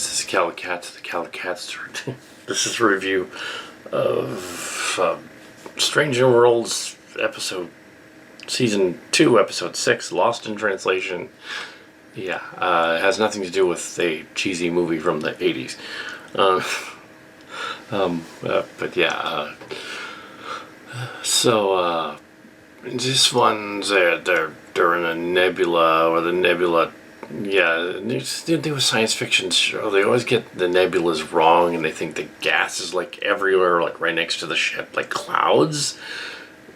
This is Calicat, the Calicats. This is a review of Stranger Worlds Season 2, Episode 6, Lost in Translation. Yeah, it has nothing to do with a cheesy movie from the 80s. But yeah, so this one's they're in a nebula, or the nebula. Yeah, they do a science fiction show. They always get the nebulas wrong, and they think the gas is like everywhere, like right next to the ship, like clouds.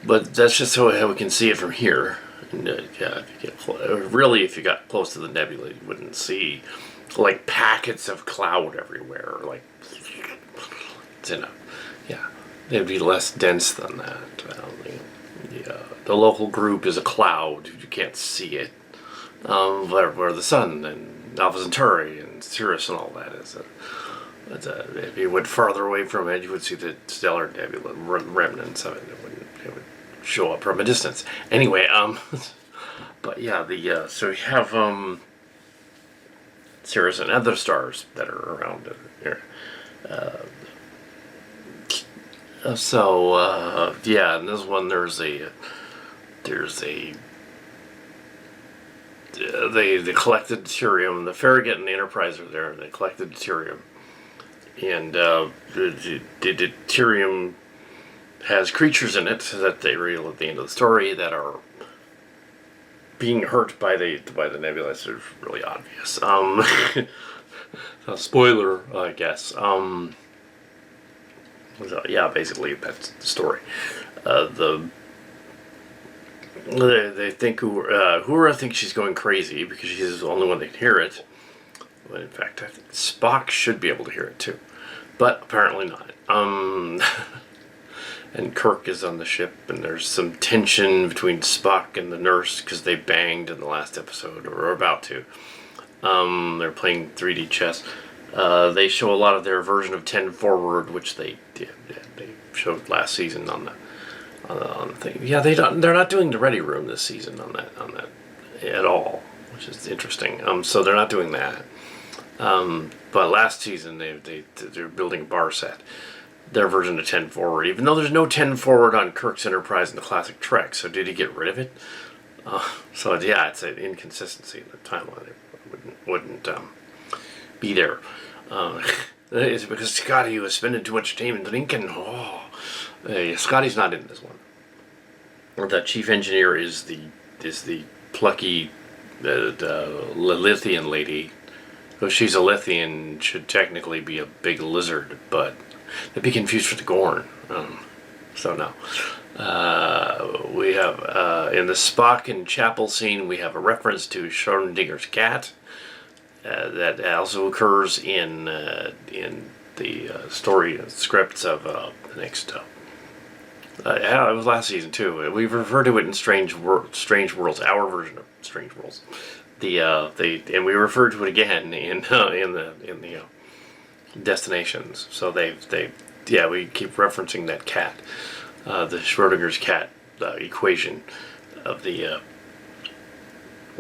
But that's just how we can see it from here. And, yeah, if you got close to the nebula, you wouldn't see like packets of cloud everywhere. Like it's in a, yeah, they'd be less dense than that. The local group is a cloud. You can't see it. Where the sun and Alpha Centauri and Sirius and all that is. If you went farther away from it, you would see the stellar nebula remnants of it. It would show up from a distance. Anyway, but yeah, so you have Sirius and other stars that are around here. Yeah, in this one they collected deuterium. The Farragut and the Enterprise are there, and they collected deuterium. And the deuterium has creatures in it that they reveal at the end of the story that are being hurt by the nebula. It's really obvious. Spoiler, I guess. So, yeah, basically that's the story. They think Uhura thinks she's going crazy because she's the only one that can hear it. But in fact, I think Spock should be able to hear it too, but apparently not. And Kirk is on the ship, and there's some tension between Spock and the nurse because they banged in the last episode, or are about to. They're playing 3D chess. They show a lot of their version of 10 Forward, which they showed last season on the thing. Yeah, they're not doing the Ready Room this season on that at all, which is interesting. So they're not doing that. But last season they're building bar set, their version of 10 Forward, even though there's no 10 Forward on Kirk's Enterprise in the classic Trek. So did he get rid of it? So yeah, it's an inconsistency in the timeline. It wouldn't be there. It's because Scotty was spending too much time in drinking. Scotty's not in this one. The chief engineer is the plucky Lithian lady. Though she's a Lithian, should technically be a big lizard, but they'd be confused for the Gorn. So no. We have in the Spock and Chapel scene, we have a reference to Schrodinger's cat. That also occurs in the story scripts of the next. It was last season too. We refer to it in Strange Worlds, our version of Strange Worlds. And we refer to it again in the Destinations. So we keep referencing that cat, the Schrodinger's cat equation of the.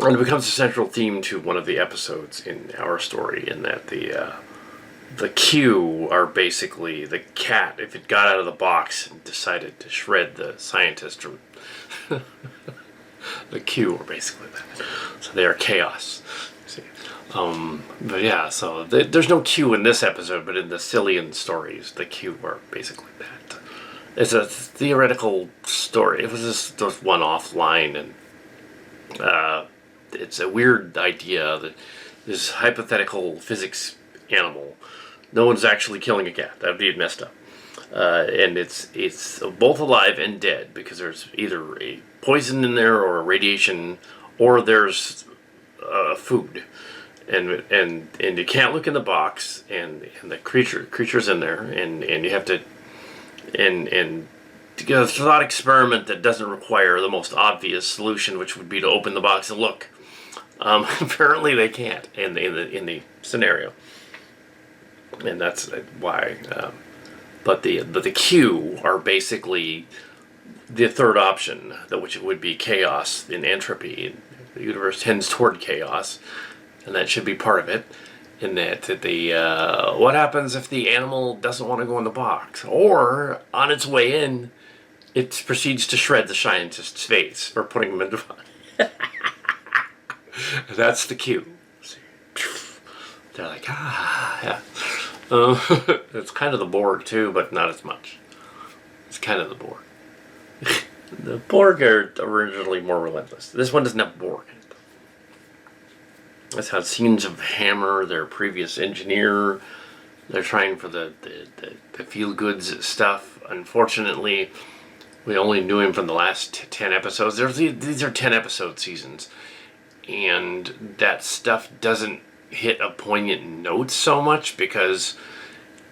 And it becomes a central theme to one of the episodes in our story, in that the Q are basically the cat. If it got out of the box and decided to shred the scientist, or the Q are basically that. So they are chaos. See, but yeah, so there's no Q in this episode, but in the Cillian stories, the Q are basically that. It's a theoretical story. It was just one-off line, and it's a weird idea that this hypothetical physics animal, no one's actually killing a cat. That would be messed up. And it's both alive and dead, because there's either a poison in there, or a radiation, or there's food. And you can't look in the box, and the creature's in there, and you have to to get a thought experiment that doesn't require the most obvious solution, which would be to open the box and look. Apparently they can't in the scenario, and that's why. But the Q are basically the third option, which would be chaos in entropy. The universe tends toward chaos, and that should be part of it. in that the what happens if the animal doesn't want to go in the box, or on its way in, it proceeds to shred the scientist's face for putting him in the box. That's the cue. They're like, yeah. It's kind of the Borg too, but not as much. It's kind of the Borg. The Borg are originally more relentless. This one doesn't have Borg in it. That's how scenes of Hammer, their previous engineer, they're trying for the feel goods stuff. Unfortunately, we only knew him from the last 10 episodes. These are 10 episode seasons, and that stuff doesn't hit a poignant note so much because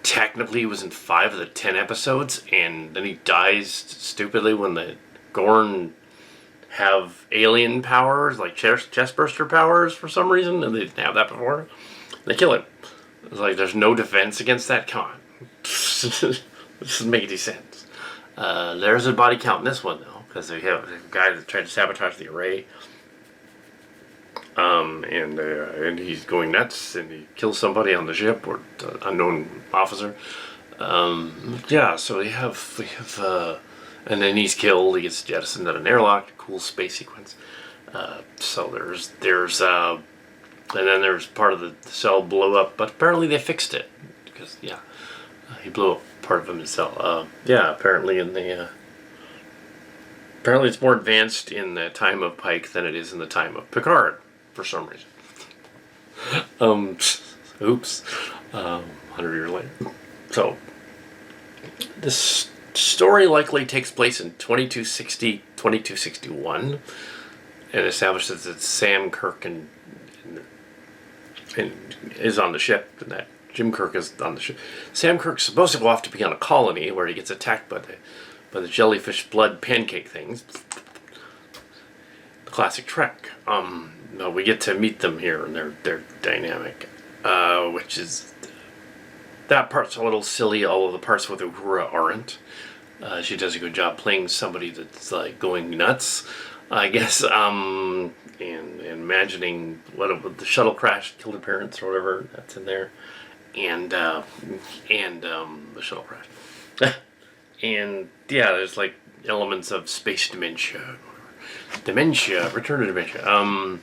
technically he was in 5 of the 10 episodes, and then he dies stupidly when the Gorn have alien powers, like chestburster powers for some reason, and they didn't have that before. They kill him. It's like there's no defense against that. Come on. This doesn't make any sense. There's a body count in this one, though, because they have a guy that tried to sabotage the array. And he's going nuts, and he kills somebody on the ship, or unknown officer. Yeah, so we have, and then he's killed. He gets jettisoned at an airlock. Cool space sequence. So and then there's part of the cell blew up, but apparently they fixed it because he blew up part of himself. Apparently apparently it's more advanced in the time of Pike than it is in the time of Picard. For some reason. Oops. 100 years later. So, this story likely takes place in 2260, 2261, and establishes that Sam Kirk and is on the ship, and that Jim Kirk is on the ship. Sam Kirk's supposed to go off to be on a colony where he gets attacked by the jellyfish blood pancake things. The classic Trek. No, we get to meet them here, and they're dynamic, which is that part's a little silly. All of the parts with Uhura aren't. She does a good job playing somebody that's like going nuts, I guess. And imagining what the shuttle crash killed her parents or whatever that's in there, and the shuttle crash, and there's like elements of space dementia, return to dementia.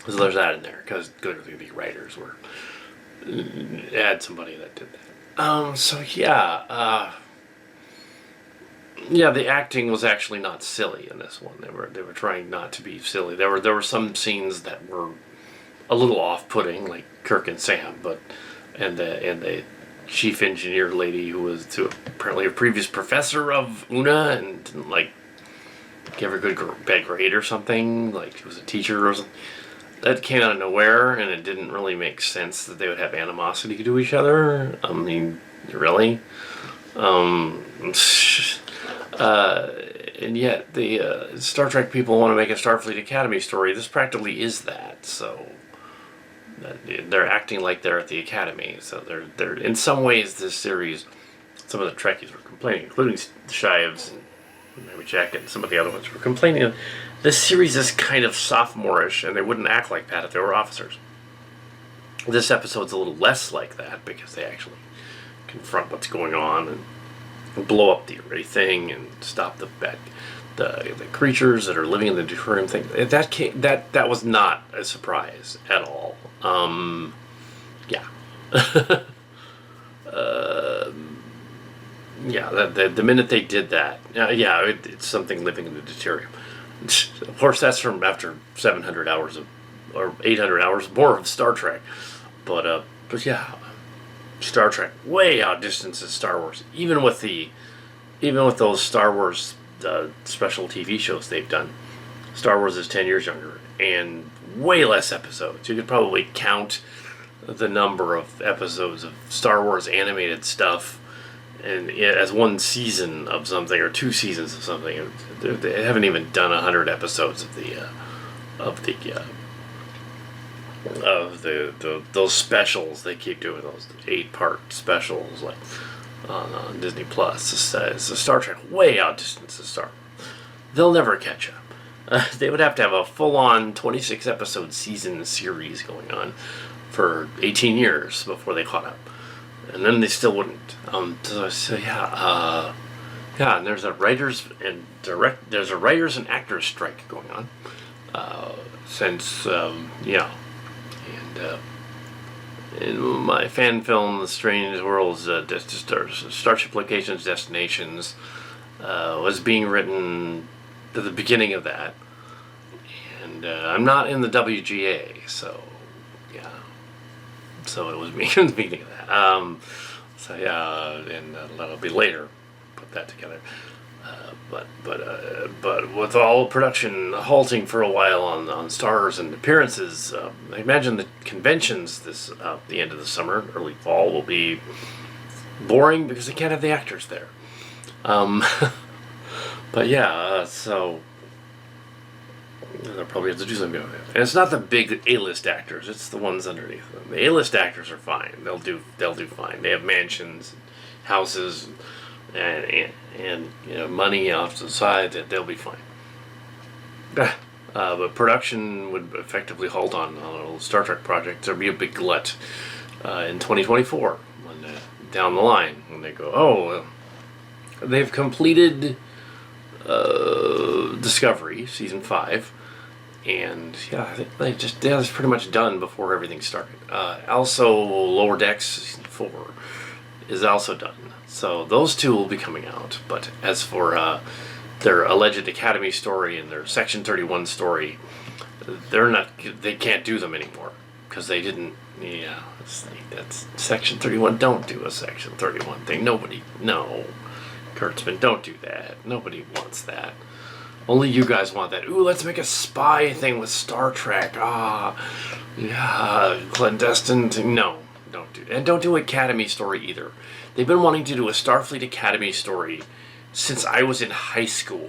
So there's that in there, because clearly the writers were had somebody that did that. The acting was actually not silly in this one. They were trying not to be silly. There were some scenes that were a little off-putting, like Kirk and Sam, and the chief engineer lady who was apparently a previous professor of Una and didn't like give her a bad grade or something, like she was a teacher or something. That came out of nowhere, and it didn't really make sense that they would have animosity to each other. I mean, really? And yet the Star Trek people want to make a Starfleet Academy story. This practically is that. So they're acting like they're at the Academy. So they're in some ways this series. Some of the Trekkies were complaining, including Shives and Mary Jack and some of the other ones were complaining. This series is kind of sophomorish, and they wouldn't act like that if they were officers. This episode's a little less like that because they actually confront what's going on and blow up the array thing and stop the creatures that are living in the deuterium thing. That was not a surprise at all. The minute they did that, it's something living in the deuterium. Of course, that's from after 700 hours or 800 hours more of Star Trek. But Star Trek way outdistances Star Wars. Even with those Star Wars special TV shows they've done, Star Wars is 10 years younger and way less episodes. You could probably count the number of episodes of Star Wars animated stuff and as one season of something or 2 seasons of something. They haven't even done 100 episodes of those specials. They keep doing those 8-part specials like on Disney Plus. The Star Trek way outdistances Star Wars. They'll never catch up. They would have to have a full-on 26-episode season series going on for 18 years before they caught up, and then they still wouldn't. So yeah, yeah, and there's a writers and actors strike going on since yeah, and in my fan film, The Strange Worlds, Starship Locations, Destinations, was being written at the beginning of that, and I'm not in the WGA, so yeah, so it was me in the beginning of that. So yeah, and that'll be later. Put that together. But with all production halting for a while on stars and appearances, I imagine the conventions this the end of the summer, early fall will be boring because they can't have the actors there. But yeah, so they'll probably have to do something about it. And it's not the big A-list actors; it's the ones underneath them. The A-list actors are fine; they'll do fine. They have mansions, houses, and money off to the side. That they'll be fine. But production would effectively halt on a Star Trek project. There'll be a big glut in 2024 when down the line when they go, oh, they've completed Discovery season 5, and yeah, I think that was pretty much done before everything started. Also, Lower Decks season 4 is also done. So those two will be coming out. But as for their alleged Academy story and their Section 31 story, they can't do them anymore because they didn't. Yeah, that's Section 31. Don't do a Section 31 thing. No, Kurtzman, don't do that. Nobody wants that. Only you guys want that. Ooh, let's make a spy thing with Star Trek. Yeah, clandestine thing. No, don't do that. And don't do Academy story either. They've been wanting to do a Starfleet Academy story since I was in high school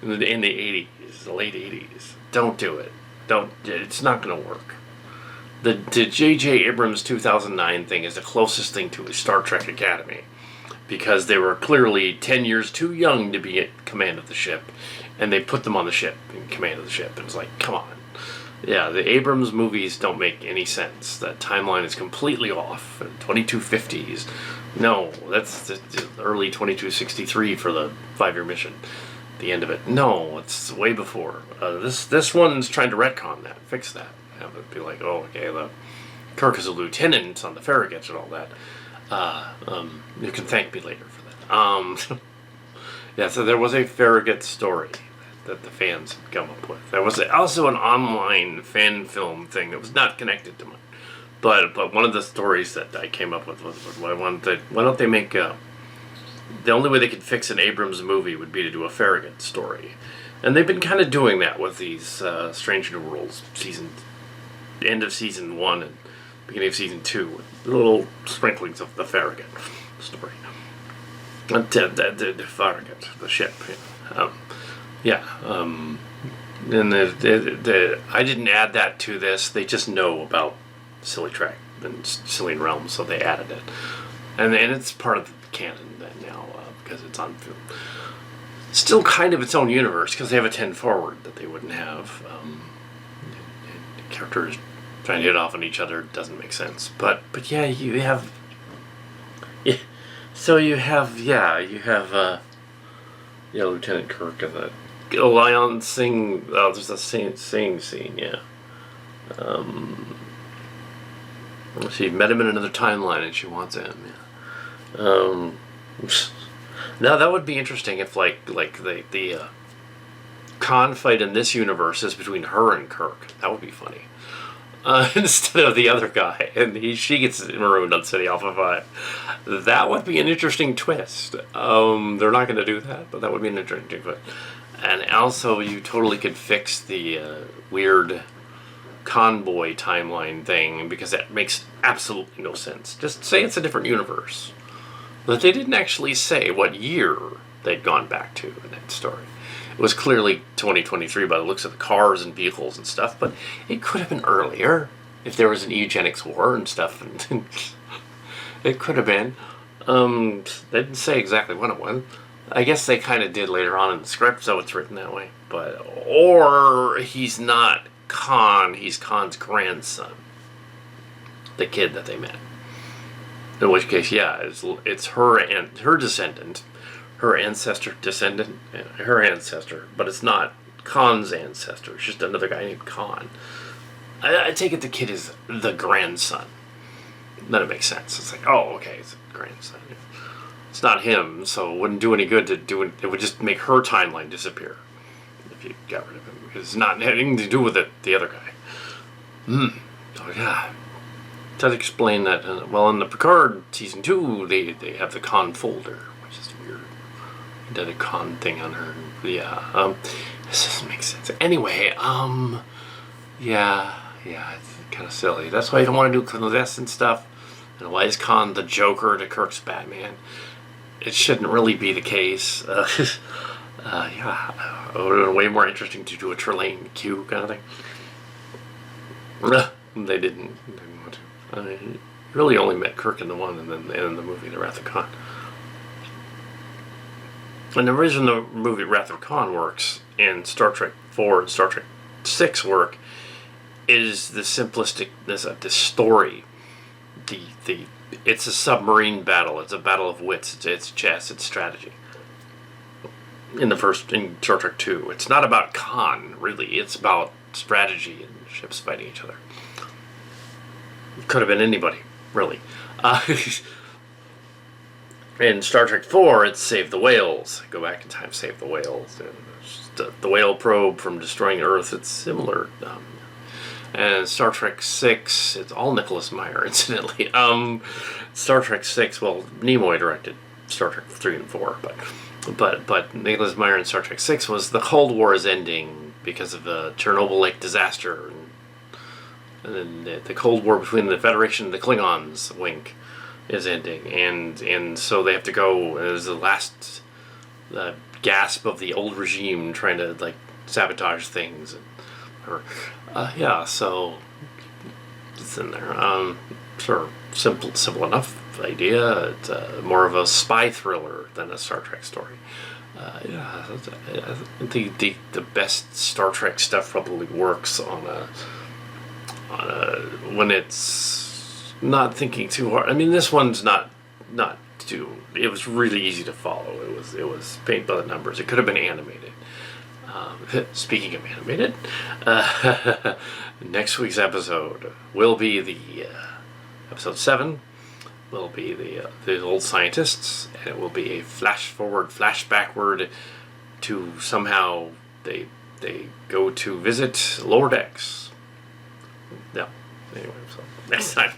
in the 80s, the late 80s. Don't do it. It's not going to work. The J.J. Abrams 2009 thing is the closest thing to a Star Trek Academy because they were clearly 10 years too young to be at command of the ship, and they put them on the ship, in command of the ship. And it's like, come on. Yeah, the Abrams movies don't make any sense. That timeline is completely off. 2250s. No, that's the early 2263 for the 5-year mission. The end of it. No, it's way before. This one's trying to retcon that, fix that. Have it be like, oh, okay, Kirk is a lieutenant on the Farragut and all that. You can thank me later for that. Yeah, so there was a Farragut story that the fans had come up with. There was also an online fan film thing that was not connected to mine. But one of the stories that I came up with was why don't they make the only way they could fix an Abrams movie would be to do a Farragut story. And they've been kind of doing that with these Strange New Worlds end of season 1 and beginning of season 2 with little sprinklings of the Farragut story. The Farragut, the ship. And I didn't add that to this. They just know about Silly Track and Silly Realm, so they added it. And it's part of the canon now because it's on film. Still kind of its own universe because they have a 10 forward that they wouldn't have. Characters trying to hit off on each other doesn't make sense. But yeah, you have. Yeah, so you have Lieutenant Kirk and the Lion Sing. Oh, there's a sing scene. Yeah. She met him in another timeline and she wants him. Yeah. Now that would be interesting if like the con fight in this universe is between her and Kirk. That would be funny. Instead of the other guy, and she gets marooned on City Alpha 5. That would be an interesting twist. They're not going to do that, but that would be an interesting twist. And also, you totally could fix the weird convoy timeline thing, because that makes absolutely no sense. Just say it's a different universe. But they didn't actually say what year they'd gone back to in that story. It was clearly 2023 by the looks of the cars and vehicles and stuff, but it could have been earlier if there was an eugenics war and stuff. And it could have been. They didn't say exactly when it was. I guess they kind of did later on in the script, so it's written that way. Or he's not Khan, he's Khan's grandson. the kid that they met. In which case, yeah, it's her and her descendant, her ancestor, but it's not Khan's ancestor. It's just another guy named Khan. I take it the kid is the grandson. Then it makes sense. It's like, oh, okay, it's a grandson. It's not him, so it wouldn't do any good to do it. It would just make her timeline disappear if you got rid of him. Because it's not anything to do with it, the other guy. Oh, yeah. Does explain that. Well, in the Picard season 2, they have the Khan folder, which is weird. He did a Khan thing on her. Yeah. This doesn't make sense. Anyway, yeah, it's kind of silly. That's why you don't want to do clandestine stuff. And why is Khan the Joker to Kirk's Batman? It shouldn't really be the case. Yeah, it would have been way more interesting to do a Trelane Q kind of thing. They didn't want to. I really only met Kirk in the one, and then in the movie The Wrath of Khan. And the reason the movie Wrath of Khan works in Star Trek 4 and Star Trek 6 work is the simplisticness of the story. It's a submarine battle. It's a battle of wits. It's chess. It's strategy. In Star Trek 2, it's not about Khan, really. It's about strategy and ships fighting each other. It could have been anybody, really. In Star Trek 4, it's save the whales. Go back in time, save the whales. And the whale probe from destroying Earth, it's similar. And Star Trek 6, it's all Nicholas Meyer, incidentally. Star Trek 6, well, Nimoy directed Star Trek 3 and 4, but Nicholas Meyer in Star Trek 6 was the Cold War is ending because of the Chernobyl Lake disaster, and then the Cold War between the Federation and the Klingons, wink, is ending, and so they have to go as the last gasp of the old regime trying to like sabotage things, yeah, so it's in there. Sort of simple enough idea. It's more of a spy thriller than a Star Trek story. Yeah, the best Star Trek stuff probably works on a when it's not thinking too hard. I mean, this one's not too. It was really easy to follow. It was paint by the numbers. It could have been animated. Speaking of animated, next week's episode will be the episode 7. Will be the old scientists, and it will be a flash forward, flash backward to somehow they go to visit lower decks. Yeah. Anyway, so next time.